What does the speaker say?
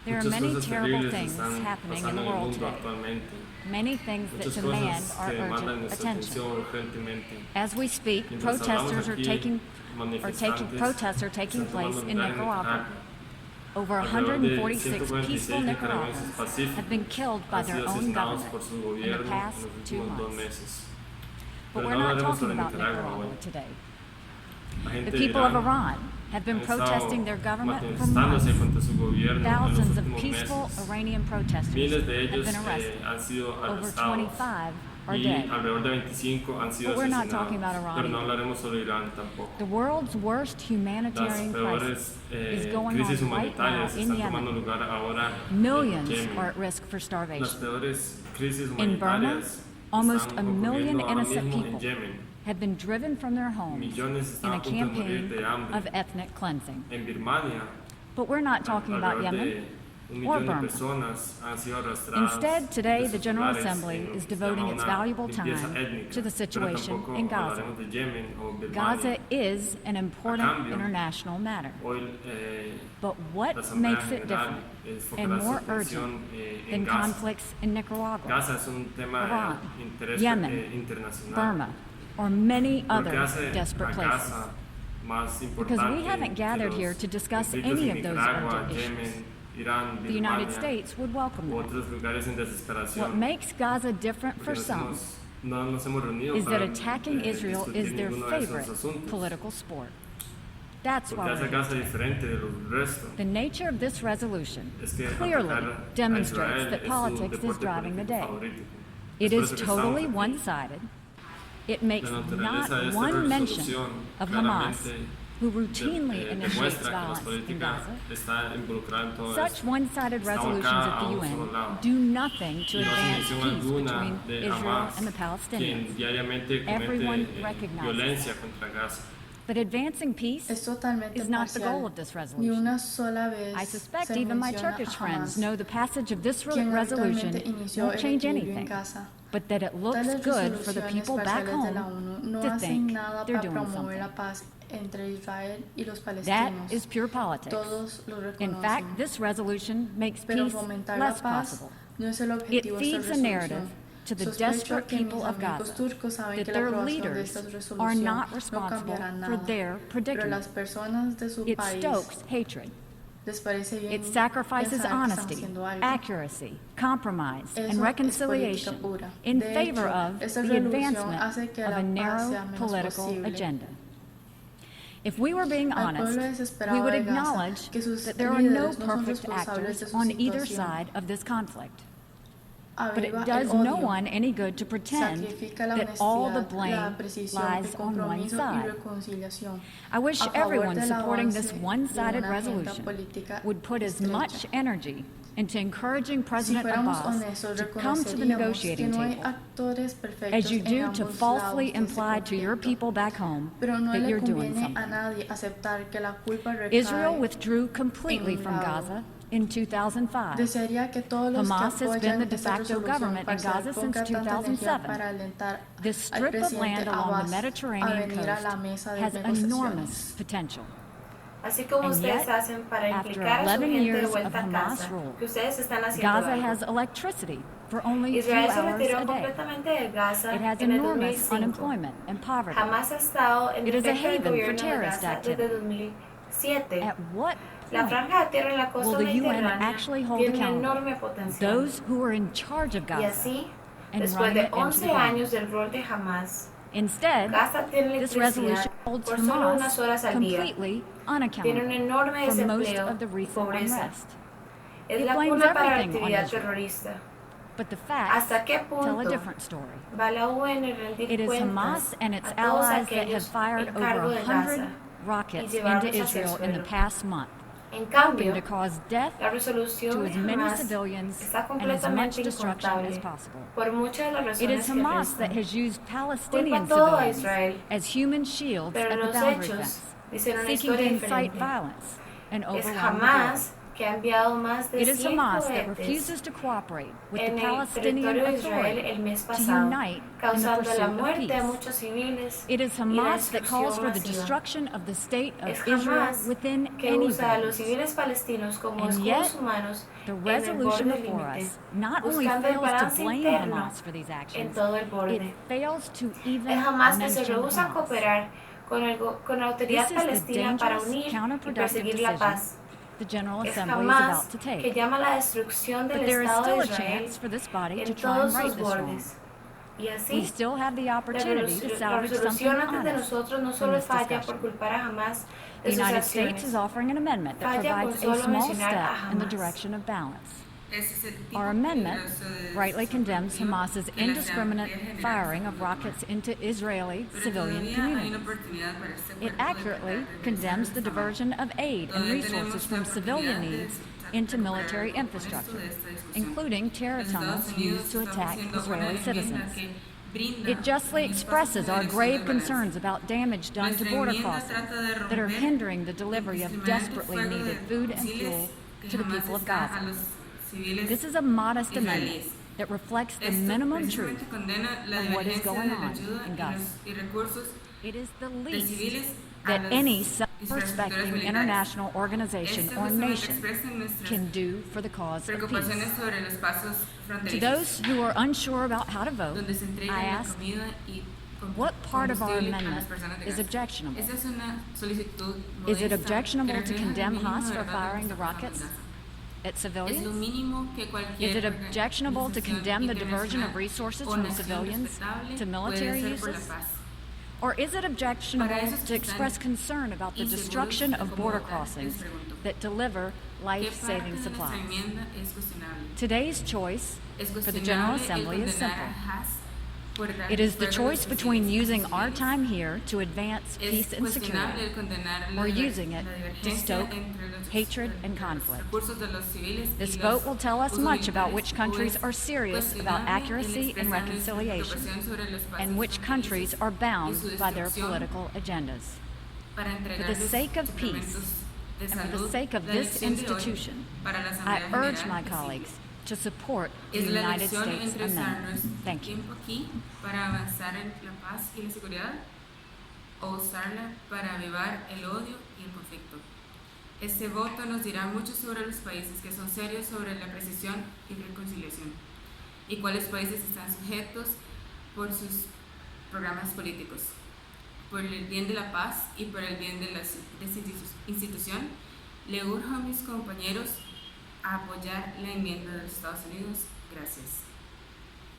There are many terrible things happening in the world today. Many things that demand our urgent attention. As we speak, protests are taking place in Nicaragua. Over 146 peaceful Nicaraguans have been killed by their own government in the past 2 months. But we're not talking about Nicaragua today. The people of Iran have been protesting their government for months. Thousands of peaceful Iranian protesters have been arrested. Over 25 are dead. But we're not talking about Iran either. The world's worst humanitarian crisis is going on right now in Yemen. Millions are at risk for starvation. In Burma, almost 1 million innocent people have been driven from their homes in a campaign of ethnic cleansing. But we're not talking about Yemen or Burma. Instead, today, the General Assembly is devoting its valuable time to the situation in Gaza. Gaza is an important international matter. But what makes it different and more urgent than conflicts in Nicaragua, Iran, Yemen, Burma, or many other desperate places? Because we haven't gathered here to discuss any of those urgent issues. The United States would welcome that. What makes Gaza different for some is that attacking Israel is their favorite political sport. That's why we're here today. The nature of this resolution clearly demonstrates that politics is driving the day. It is totally one-sided. It makes not one mention of Hamas, who routinely initiates violence in Gaza. Such one-sided resolutions at the UN do nothing to advance peace between Israel and the Palestinians. Everyone recognizes that. But advancing peace is not the goal of this resolution. I suspect even my Turkish friends know the passage of this resolution won't change anything, but that it looks good for the people back home to think they're doing something. That is pure politics. In fact, this resolution makes peace less possible. It feeds a narrative to the desperate people of Gaza that their leaders are not responsible for their predicament. It stokes hatred. It sacrifices honesty, accuracy, compromise, and reconciliation in favor of the advancement of a narrow political agenda. If we were being honest, we would acknowledge that there are no perfect actors on either side of this conflict. But it does no one any good to pretend that all the blame lies on one side. I wish everyone supporting this one-sided resolution would put as much energy into encouraging President Abbas to come to the negotiating table as you do to falsely imply to your people back home that you're doing something. Israel withdrew completely from Gaza in 2005. Hamas has been the de facto government in Gaza since 2007. This strip of land along the Mediterranean coast has enormous potential. Así como And ustedes yet, hacen para after implicar a su 11 gente de years of vuelta a Hamas casa, rule, que ustedes están haciendo Gaza algo. has electricity for only a few Israel se hours retiró a day. completamente de Gaza It has en el enormous 2005. unemployment and poverty. Jamás ha estado en It is a efecto el haven for gobierno de terrorist Gaza desde activity. 2007. At what La point franja de tierra en la will costa the UN mediterránea actually hold tiene un accountable enorme potencial. those who are in charge of Y Gaza así, and después running de it into 11 the ground? años del rol de Hamas, Instead, Gaza tiene this electricidad resolution holds por solo unas Hamas horas al día. completely Tiene un unaccountable enorme for most desempleo of the y recent pobreza. unrest. Es It la blames cuna para la everything on actividad Israel. terrorista. But the facts ¿Hasta qué tell a punto different story. va la UN rendir It is cuentas Hamas and its a todos allies that have aquellos fired en over cargo de 100 Gaza rockets y into llevarlos hacia el Israel in the suelo? past month, En hoping cambio, to cause death la resolución to de as many Hamas civilians está and as much completamente destruction as incontable possible. por muchas de las It razones is que Hamas that restan. has used Culpa Palestinian todo a civilians Israel, as human shields pero at the los boundary hechos fence, dicen una seeking to historia incite diferente. violence and Es overwhelm the Hamas que ha enviado más de It is 100 Hamas that cohetes refuses to cooperate with the en el Palestinian territorio de Israel Authority el mes to pasado, unite in the causando la pursuit of muerte a peace. muchos civiles It is y la Hamas that calls destrucción for the masiva. destruction of the state of Es Israel Hamas within que any usa a los borders. civiles palestinos como And escudos yet, humanos the en el resolution borde before límite, us not only buscando el fails to balance blame interno Hamas for these en actions, todo el it borde. fails to even Es Hamas que se mention rehúsa a Hamas. cooperar con la autoridad This is the palestina para dangerous, unir y counterproductive perseguir la decision paz. the General Es Assembly is Hamas about to que take. llama a la destrucción del But there is Estado still de a Israel chance for this body to en try and todos right sus this wrong. bordes. Y We así, still have the la opportunity to salvage something resolución antes de honest nosotros no from solo this falla discussion. por culpar a Hamas The de sus United States is acciones, offering an amendment that falla con provides a solo small mencionar step a in the Hamas. direction of balance. Ese es el tipo Our amendment peligroso de rightly condemns destructivo Hamas's que la indiscriminate podría generar firing of sobre rockets into Israeli Pero civilian todavía hay una communities. oportunidad para este It cuerpo de accurately verdad de condemns the regresar al diversion of aid and Todavía resources tenemos from la civilian oportunidad de needs into recuperar military el contexto infrastructure, de esta discusión. including terror Los Estados tunnels Unidos used to está attack ofreciendo una Israeli enmienda citizens. que brinda It justly un espacio expresses de our dirección grave del balance. concerns about damage done to Nuestra border enmienda crossings trata de that are romper hindering the delivery of indiscriminante desperately fuego de needed food and misiles fuel que to the jamás people of está a Gaza. los civiles This is a modest amendment israelíes. that reflects the Esto minimum truth precisamente condena la of what is divergencia going de la on ayuda in y Gaza. y recursos It is the de least civiles a that las any infraestructuras self-respecting militares. international organization Esto or justamente nation expresa nuestras can do for the cause of preocupaciones peace. sobre los pasos To fronterizos, those who are unsure about how to vote, donde se entrega I la ask, comida y what part of our combustible a las amendment personas de is Gaza. objectionable? Esa es una solicitud Is it modesta objectionable que to refleja condemn el mínimo Hamas de for verdad de lo firing que the está pasando en rockets Gaza. at Es lo civilians? mínimo que cualquier Is it objectionable to organización condemn the diversion of internacional resources o from nación civilians respetable to puede military hacer por la uses? paz. Or is it objectionable Para esos to que express están concern about the inseguros destruction de of cómo border votar, crossings les pregunto, that deliver ¿qué parte life-saving de nuestra supplies? enmienda es cuestionable? Today's choice Es for the General cuestionable el Assembly is condenar simple. a Haas por dar It is the fuego a choice los between civiles. using our time here to advance Es peace and cuestionable security el condenar la or using it la to divergencia stoke entre los hatred and conflict. recursos de los civiles y This los vote will tell us usos much about militares, which o countries es are serious about cuestionable el accuracy and expresar nuestra reconciliation, preocupación sobre los pasos and which fronterizos countries are bound y su by their destrucción political agendas. para For the entregarles sake of peace suplementos de and for the salud, sake of la this elección de hoy institution, para la I Asamblea urge General my es colleagues simple. to support the Es la United elección States entre usar Amendment. nuestro Thank you. tiempo aquí para avanzar en la paz y la seguridad o usarla para avivar el odio y el conflicto. Este voto nos dirá mucho sobre los países que son serios sobre la precisión y reconciliación y cuáles países están sujetos por sus programas políticos. Por el bien de la paz y por el bien de esta institución, le urjo a mis compañeros a apoyar la enmienda de los Estados Unidos. Gracias.